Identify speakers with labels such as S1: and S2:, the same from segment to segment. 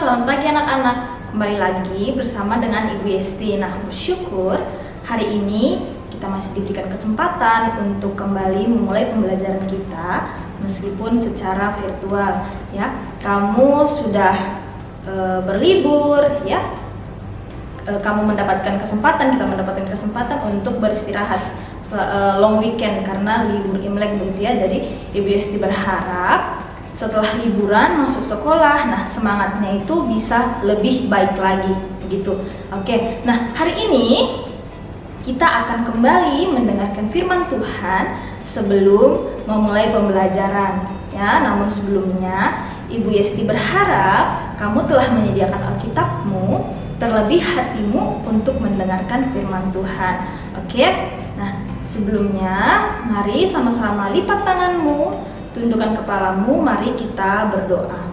S1: selamat pagi anak-anak. Kembali lagi bersama dengan Ibu Yesti. Nah, bersyukur hari ini kita masih diberikan kesempatan untuk kembali memulai pembelajaran kita meskipun secara virtual ya. Kamu sudah berlibur ya. Kamu mendapatkan kesempatan, kita mendapatkan kesempatan untuk beristirahat long weekend karena libur Imlek begitu ya. Jadi Ibu Yesti berharap setelah liburan masuk sekolah, nah semangatnya itu bisa lebih baik lagi begitu. Oke, nah hari ini kita akan kembali mendengarkan firman Tuhan sebelum memulai pembelajaran ya. Namun sebelumnya Ibu Yesti berharap kamu telah menyediakan Alkitabmu, terlebih hatimu untuk mendengarkan firman Tuhan. Oke, nah sebelumnya mari sama-sama lipat tanganmu, tundukkan kepalamu, mari kita berdoa.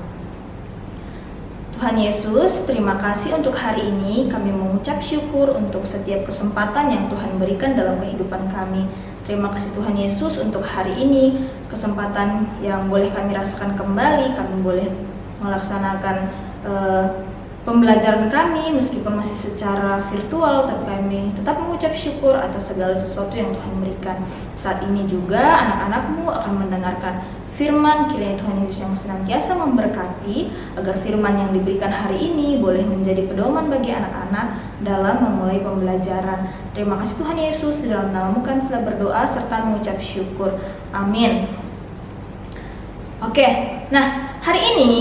S1: Tuhan Yesus, terima kasih untuk hari ini. Kami mengucap syukur untuk setiap kesempatan yang Tuhan berikan dalam kehidupan kami. Terima kasih Tuhan Yesus untuk hari ini, kesempatan yang boleh kami rasakan kembali. Kami boleh melaksanakan pembelajaran kami meskipun masih secara virtual, tapi kami tetap mengucap syukur atas segala sesuatu yang Tuhan berikan. Saat ini juga anak-anakmu akan mendengarkan firman. Kiranya Tuhan Yesus yang senantiasa memberkati agar firman yang diberikan hari ini boleh menjadi pedoman bagi anak-anak dalam memulai pembelajaran. Terima kasih Tuhan Yesus, dalam namamu kami telah berdoa serta mengucap syukur. Amin. Oke, nah hari ini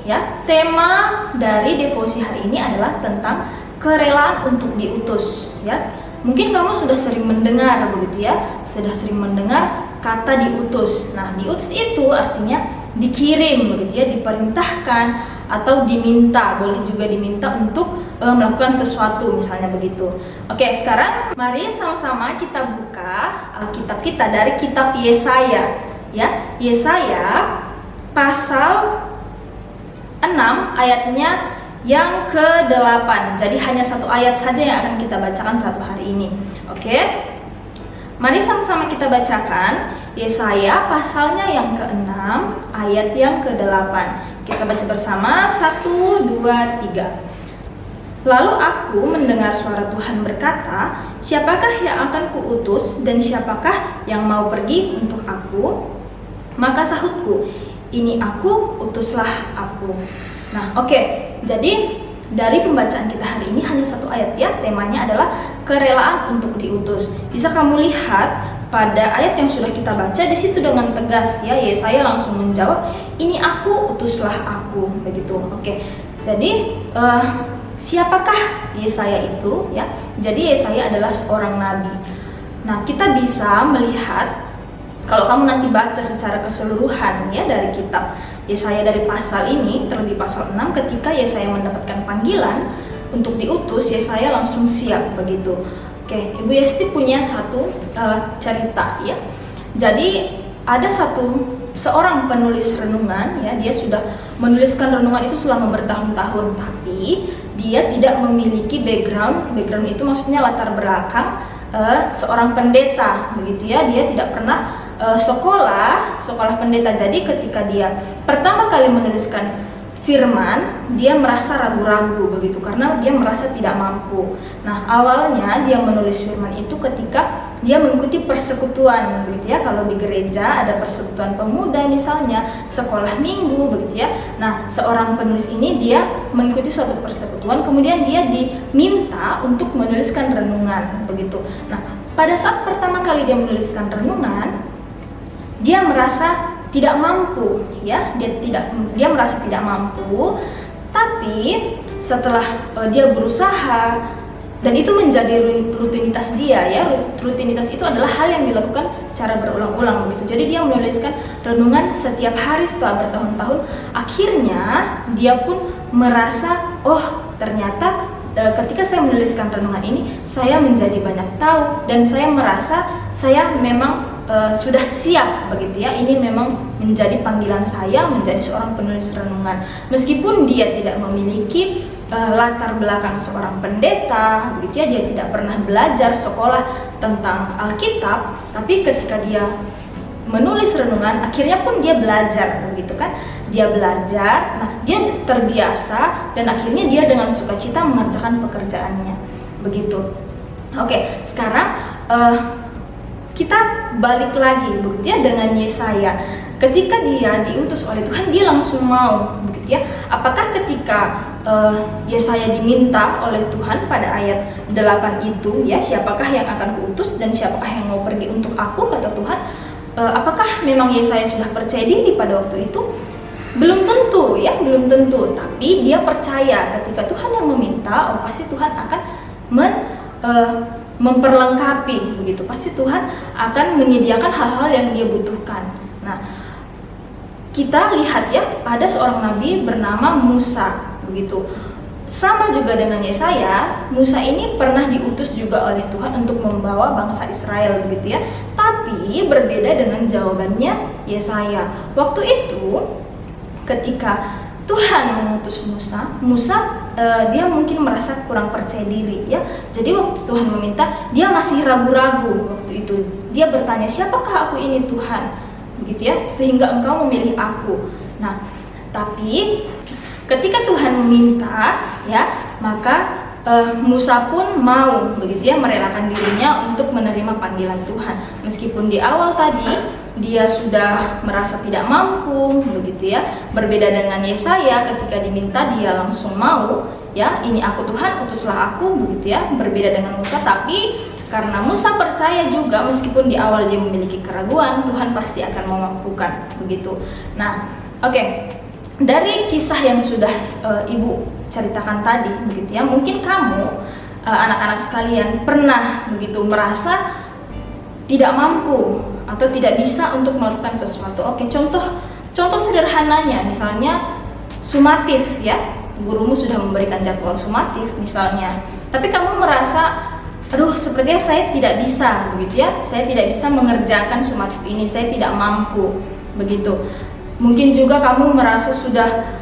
S1: ya, tema dari devosi hari ini adalah tentang kerelaan untuk diutus ya. Mungkin kamu sudah sering mendengar begitu ya, sudah sering mendengar kata diutus. Nah, diutus itu artinya dikirim begitu ya, diperintahkan atau diminta, boleh juga diminta untuk melakukan sesuatu misalnya begitu. Oke, sekarang mari sama-sama kita buka Alkitab kita dari kitab Yesaya ya. Yesaya pasal 6 ayatnya yang ke-8. Jadi hanya satu ayat saja yang akan kita bacakan satu hari ini. Oke, mari sama-sama kita bacakan Yesaya pasalnya yang ke-6 ayat yang ke-8. Kita baca bersama, 1, 2, 3. Lalu aku mendengar suara Tuhan berkata, siapakah yang akan kuutus dan siapakah yang mau pergi untuk aku? Maka sahutku, ini aku, utuslah aku. Nah, oke. Jadi dari pembacaan kita hari ini hanya satu ayat ya. Temanya adalah kerelaan untuk diutus. Bisa kamu lihat pada ayat yang sudah kita baca, di situ dengan tegas ya, Yesaya langsung menjawab, ini aku, utuslah aku, begitu. Oke. Jadi siapakah Yesaya itu ya? Jadi Yesaya adalah seorang nabi. Nah, kita bisa melihat kalau kamu nanti baca secara keseluruhan ya dari kitab Yesaya dari pasal ini, terlebih pasal 6, ketika Yesaya mendapatkan panggilan untuk diutus, Yesaya langsung siap begitu. Oke, Ibu Yesti punya satu cerita ya. Jadi ada seorang penulis renungan ya, dia sudah menuliskan renungan itu selama bertahun-tahun, tapi dia tidak memiliki background itu maksudnya latar belakang seorang pendeta begitu ya. Dia tidak pernah sekolah pendeta. Jadi ketika dia pertama kali menuliskan firman, dia merasa ragu-ragu begitu karena dia merasa tidak mampu. Nah, awalnya dia menulis firman itu ketika dia mengikuti persekutuan begitu ya. Kalau di gereja ada persekutuan pemuda misalnya, sekolah minggu begitu ya. Nah, seorang penulis ini dia mengikuti suatu persekutuan, kemudian dia diminta untuk menuliskan renungan begitu. Nah, pada saat pertama kali dia menuliskan renungan, dia merasa tidak mampu ya, dia merasa tidak mampu. Tapi setelah dia berusaha dan itu menjadi rutinitas dia ya, rutinitas itu adalah hal yang dilakukan secara berulang-ulang begitu. Jadi dia menuliskan renungan setiap hari setelah bertahun-tahun. Akhirnya dia pun merasa, oh ternyata ketika saya menuliskan renungan ini, saya menjadi banyak tahu dan saya merasa saya memang sudah siap begitu ya. Ini memang menjadi panggilan saya menjadi seorang penulis renungan. Meskipun dia tidak memiliki latar belakang seorang pendeta begitu ya, dia tidak pernah belajar sekolah tentang Alkitab, tapi ketika dia menulis renungan akhirnya pun dia belajar begitu kan. dia belajar, nah dia terbiasa dan akhirnya dia dengan sukacita mengerjakan pekerjaannya. Begitu. Oke, sekarang kita balik lagi begitu ya dengan Yesaya. Ketika dia diutus oleh Tuhan, dia langsung mau begitu ya. Apakah ketika Yesaya diminta oleh Tuhan pada ayat 8 itu ya, siapakah yang akan kuutus dan siapakah yang mau pergi untuk aku, kata Tuhan, apakah memang Yesaya sudah percaya diri pada waktu itu? Belum tentu ya, belum tentu. Tapi dia percaya ketika Tuhan yang meminta, pasti Tuhan akan memperlengkapi begitu. Pasti Tuhan akan menyediakan hal-hal yang dia butuhkan. Nah, kita lihat ya, ada seorang nabi bernama Musa begitu. Sama juga dengan Yesaya, Musa ini pernah diutus juga oleh Tuhan untuk membawa bangsa Israel begitu ya. Tapi berbeda dengan jawabannya Yesaya. Waktu itu ketika Tuhan mengutus Musa dia mungkin merasa kurang percaya diri ya. Jadi waktu Tuhan meminta, dia masih ragu-ragu waktu itu. Dia bertanya, siapakah aku ini Tuhan? Begitu ya, sehingga engkau memilih aku. Nah, tapi ketika Tuhan meminta ya, maka Musa pun mau begitu ya, merelakan dirinya untuk menerima panggilan Tuhan. Meskipun di awal tadi dia sudah merasa tidak mampu begitu ya. Berbeda dengan Yesaya, ketika diminta dia langsung mau ya, ini aku Tuhan, utuslah aku begitu ya. Berbeda dengan Musa, tapi karena Musa percaya juga meskipun di awal dia memiliki keraguan, Tuhan pasti akan memampukan begitu. Nah, oke. Dari kisah yang sudah Ibu ceritakan tadi begitu ya, mungkin kamu anak-anak sekalian pernah begitu merasa tidak mampu atau tidak bisa untuk melakukan sesuatu. Oke, contoh sederhananya misalnya sumatif ya. Gurumu sudah memberikan jadwal sumatif misalnya, tapi kamu merasa, aduh, sepertinya saya tidak bisa begitu ya. Saya tidak bisa mengerjakan sumatif ini, saya tidak mampu begitu. Mungkin juga kamu merasa sudah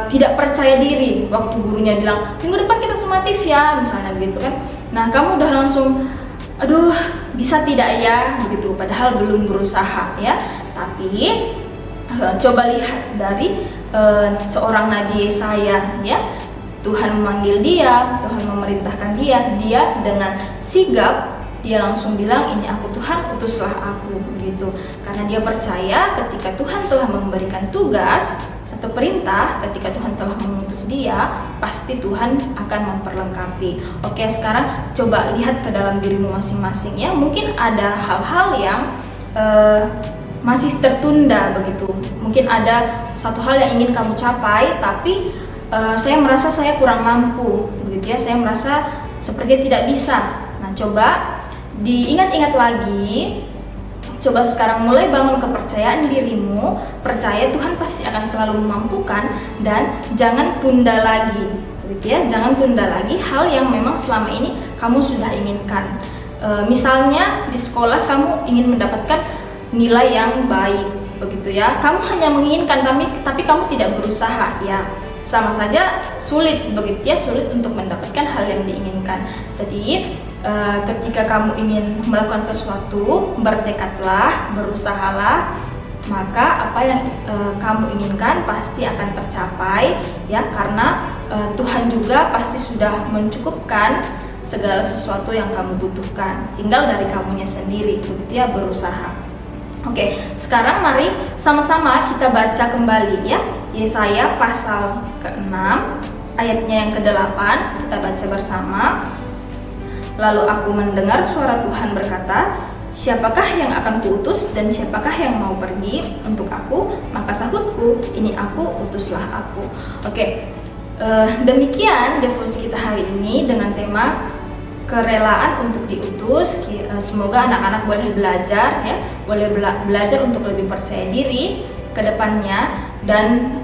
S1: tidak percaya diri waktu gurunya bilang, minggu depan kita sumatif ya, misalnya begitu kan. Nah, kamu udah langsung, aduh, bisa tidak ya begitu, padahal belum berusaha ya. Tapi coba lihat dari seorang Nabi Yesaya ya. Tuhan memanggil dia, Tuhan memerintahkan dia dengan sigap dia langsung bilang, ini aku Tuhan, utuslah aku begitu. Karena dia percaya ketika Tuhan telah memberikan tugas atau perintah, ketika Tuhan telah mengutus dia, pasti Tuhan akan memperlengkapi. Oke, sekarang coba lihat ke dalam dirimu masing-masing ya. Mungkin ada hal-hal yang masih tertunda begitu. Mungkin ada satu hal yang ingin kamu capai, tapi saya merasa saya kurang mampu begitu ya. Saya merasa seperti tidak bisa. Nah, coba diingat-ingat lagi. Coba sekarang mulai bangun kepercayaan dirimu, percaya Tuhan pasti akan selalu memampukan, dan jangan tunda lagi, gitu ya. Jangan tunda lagi hal yang memang selama ini kamu sudah inginkan. Misalnya di sekolah kamu ingin mendapatkan nilai yang baik, begitu ya. Kamu hanya menginginkan, tapi kamu tidak berusaha, ya sama saja sulit, begitu ya, sulit untuk mendapatkan hal yang diinginkan. Jadi ketika kamu ingin melakukan sesuatu, bertekadlah, berusahalah, maka apa yang kamu inginkan pasti akan tercapai ya, karena Tuhan juga pasti sudah mencukupkan segala sesuatu yang kamu butuhkan. Tinggal dari kamunya sendiri, begitu ya, berusaha. Oke, sekarang mari sama-sama kita baca kembali ya, Yesaya pasal ke-6 ayatnya yang ke-8, kita baca bersama. Lalu aku mendengar suara Tuhan berkata, siapakah yang akan kuutus dan siapakah yang mau pergi untuk aku? Maka sahutku, ini aku, utuslah aku. Oke, demikian devosi kita hari ini dengan tema kerelaan untuk diutus. Semoga anak-anak boleh belajar ya, boleh belajar untuk lebih percaya diri ke depannya, dan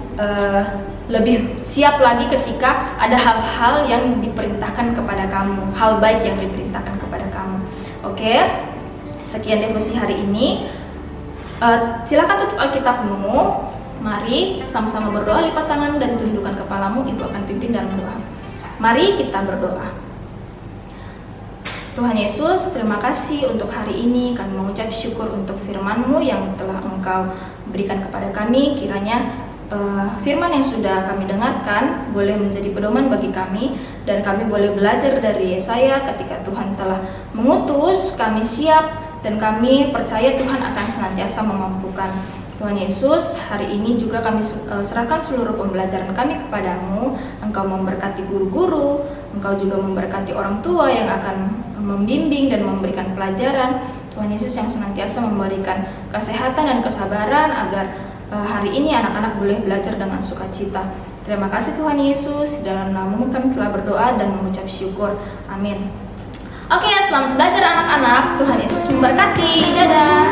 S1: lebih siap lagi ketika ada hal-hal yang diperintahkan kepada kamu, hal baik yang diperintahkan kepada kamu. Oke, sekian devosi hari ini. Silakan tutup Alkitabmu. Mari sama-sama berdoa, lipat tangan dan tundukkan kepalamu. Ibu akan pimpin dalam doa. Mari kita berdoa. Tuhan Yesus, terima kasih untuk hari ini. Kami mengucap syukur untuk firman-Mu yang telah Engkau berikan kepada kami. Kiranya firman yang sudah kami dengarkan boleh menjadi pedoman bagi kami, dan kami boleh belajar dari Yesaya ketika Tuhan telah mengutus, kami siap dan kami percaya Tuhan akan senantiasa memampukan. Tuhan Yesus, hari ini juga kami serahkan seluruh pembelajaran kami kepadamu. Engkau memberkati guru-guru, Engkau juga memberkati orang tua yang akan membimbing dan memberikan pelajaran. Tuhan Yesus yang senantiasa memberikan kesehatan dan kesabaran agar hari ini anak-anak boleh belajar dengan sukacita. Terima kasih Tuhan Yesus, dalam nama-Mu kami telah berdoa dan mengucap syukur. Amin. Oke, selamat belajar anak-anak. Tuhan Yesus memberkati. Dadah.